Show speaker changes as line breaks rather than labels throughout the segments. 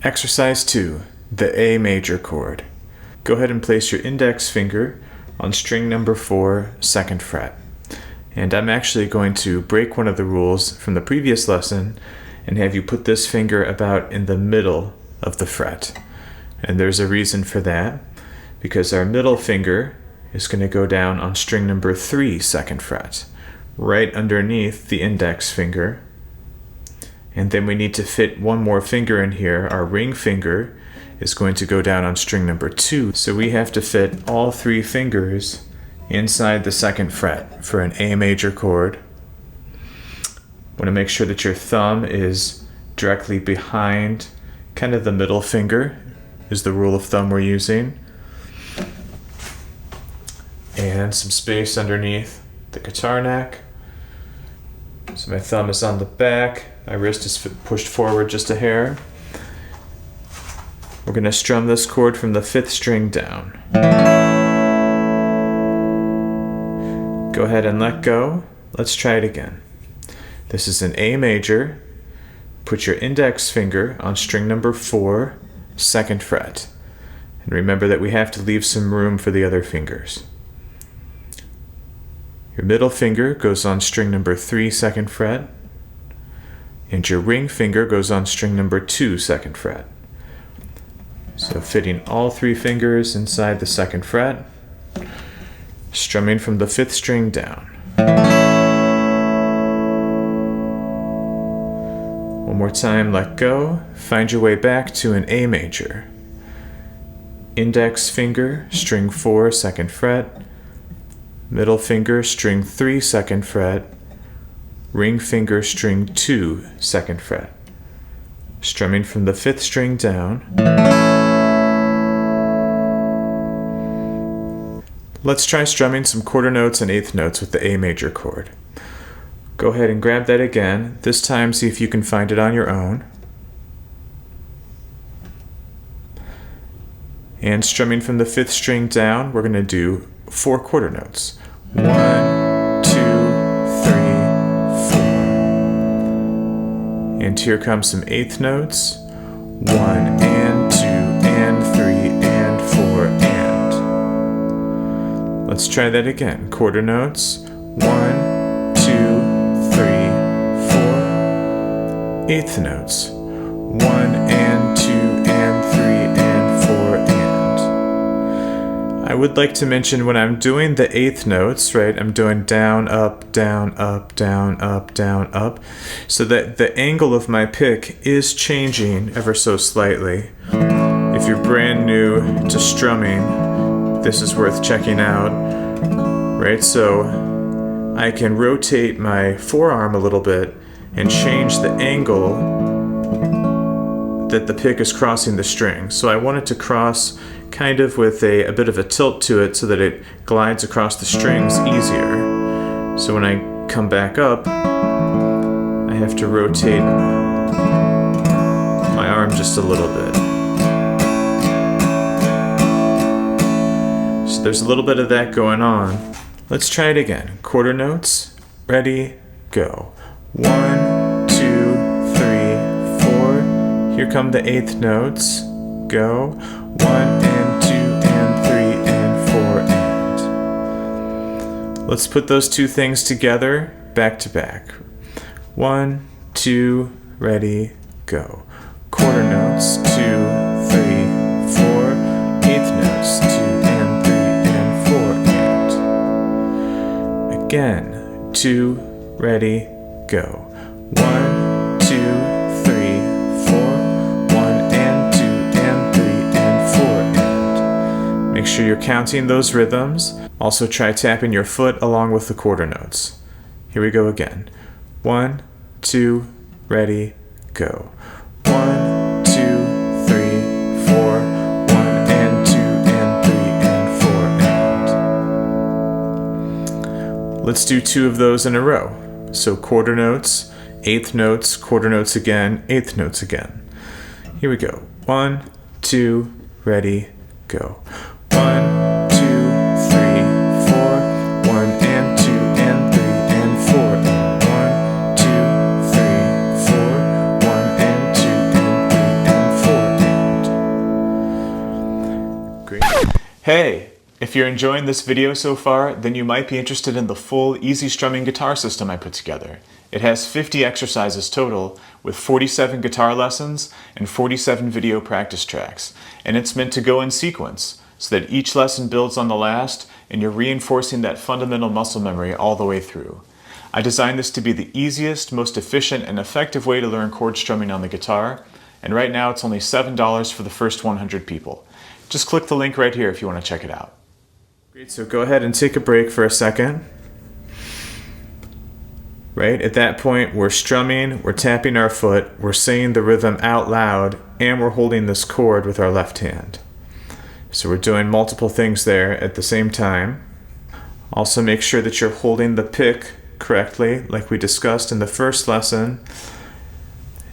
Exercise 2, the A major chord. Go ahead and place your index finger on string number 4, 2nd fret. And I'm actually going to break one of the rules from the previous lesson and have you put this finger about in the middle of the fret. And there's a reason for that, because our middle finger is going to go down on string number 3, 2nd fret, right underneath the index finger. And then we need to fit one more finger in here. Our ring finger is going to go down on string number 2. So we have to fit all 3 fingers inside the 2nd fret for an A major chord. Want to make sure that your thumb is directly behind kind of the middle finger is the rule of thumb we're using. And some space underneath the guitar neck. So my thumb is on the back, my wrist is pushed forward just a hair. We're going to strum this chord from the 5th string down. Go ahead and let go. Let's try it again. This is an A major. Put your index finger on string number 4, 2nd fret. And remember that we have to leave some room for the other fingers. Your middle finger goes on string number 3, 2nd fret, and your ring finger goes on string number 2, 2nd fret. So fitting all 3 fingers inside the 2nd fret, strumming from the 5th string down. One more time, let go, find your way back to an A major. Index finger, string 4, 2nd fret, middle finger, string 3, 2nd fret, ring finger, string 2, 2nd fret. Strumming from the 5th string down. Let's try strumming some quarter notes and 8th notes with the A major chord. Go ahead and grab that again. This time see if you can find it on your own. And strumming from the 5th string down, we're going to do 4 quarter notes. 1, 2, 3, 4. And here comes some 8th notes. 1 and 2 and 3 and 4 and. Let's try that again. Quarter notes. 1, 2, 3, 4. 8th notes. 1 and 2 and 3 and 4 and. I would like to mention when I'm doing the 8th notes, right, I'm doing down, up, down, up, down, up, down, up, so that the angle of my pick is changing ever so slightly. If you're brand new to strumming, this is worth checking out, right? So I can rotate my forearm a little bit and change the angle that the pick is crossing the string. So I want it to cross kind of with a bit of a tilt to it so that it glides across the strings easier. So when I come back up, I have to rotate my arm just a little bit. So there's a little bit of that going on. Let's try it again. Quarter notes, ready, go. 1, 2, 3, 4. Here come the 8th notes. Go. 1 and 2 and 3 and 4 and. Let's put those 2 things together, back to back. 1, 2, ready, go. Quarter notes, 2, 3, 4. 8th notes, 2 and 3 and 4 and. Again, 2, ready, go. 1, 2, 3, 4. 1 and 2 and 3 and 4 and. Make sure you're counting those rhythms. Also try tapping your foot along with the quarter notes. Here we go again. 1, 2, ready, go. 1, 2, 3, 4. 1 and 2 and 3 and 4 and. Let's do 2 of those in a row. So quarter notes, 8th notes, quarter notes again, 8th notes again. Here we go. 1, 2, ready, go. 1, 2, 3, 4. 1 and 2 and 3 and 4 and. 1, 2, 3, 4. 1 and 2 and 3 and 4 Hey! If you're enjoying this video so far, then you might be interested in the full easy strumming guitar system I put together. It has 50 exercises total, with 47 guitar lessons and 47 video practice tracks, and it's meant to go in sequence, so that each lesson builds on the last, and you're reinforcing that fundamental muscle memory all the way through. I designed this to be the easiest, most efficient, and effective way to learn chord strumming on the guitar, and right now it's only $7 for the first 100 people. Just click the link right here if you want to check it out. Great, so go ahead and take a break for a second. Right, at that point we're strumming, we're tapping our foot, we're saying the rhythm out loud, and we're holding this chord with our left hand. So we're doing multiple things there at the same time. Also make sure that you're holding the pick correctly, like we discussed in the first lesson,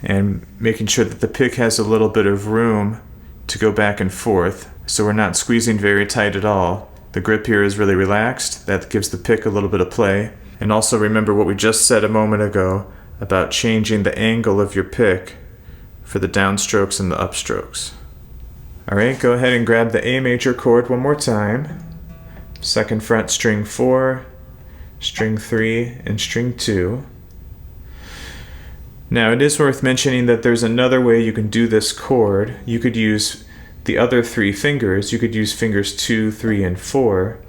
and making sure that the pick has a little bit of room to go back and forth, so we're not squeezing very tight at all. The grip here is really relaxed. That gives the pick a little bit of play. And also remember what we just said a moment ago about changing the angle of your pick for the downstrokes and the upstrokes. Alright, go ahead and grab the A major chord one more time. 2nd fret, string 4, string 3, and string 2. Now it is worth mentioning that there's another way you can do this chord. You could use the other 3 fingers. You could use fingers 2, 3, and 4.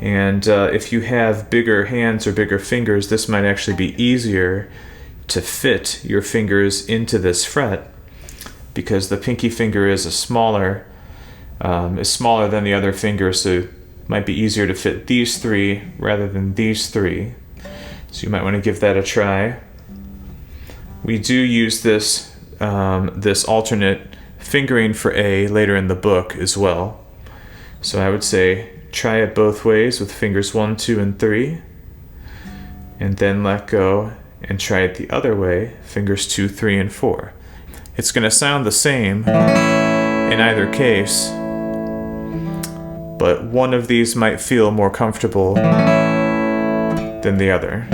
And if you have bigger hands or bigger fingers, this might actually be easier to fit your fingers into this fret, because the pinky finger is smaller than the other fingers, so it might be easier to fit these 3 rather than these 3. So you might want to give that a try. We do use this alternate fingering for A later in the book as well. So I would say try it both ways with fingers 1, 2, and 3, and then let go and try it the other way, fingers 2, 3, and 4. It's going to sound the same in either case, but one of these might feel more comfortable than the other.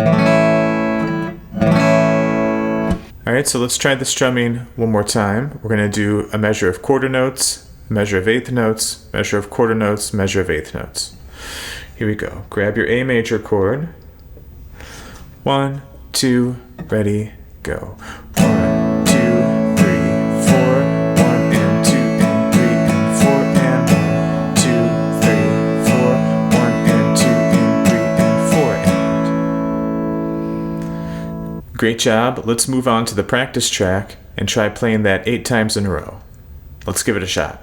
Alright, so let's try the strumming one more time. We're going to do a measure of quarter notes, measure of eighth notes, measure of quarter notes, measure of eighth notes. Here we go. Grab your A major chord. 1, 2, ready, go. 1, 2, 3, 4, 1 and 2 and 3 and 4 and 1, 2, 3, 4, 1 and 2 and 3 and 4 and. Great job. Let's move on to the practice track and try playing that 8 times in a row. Let's give it a shot.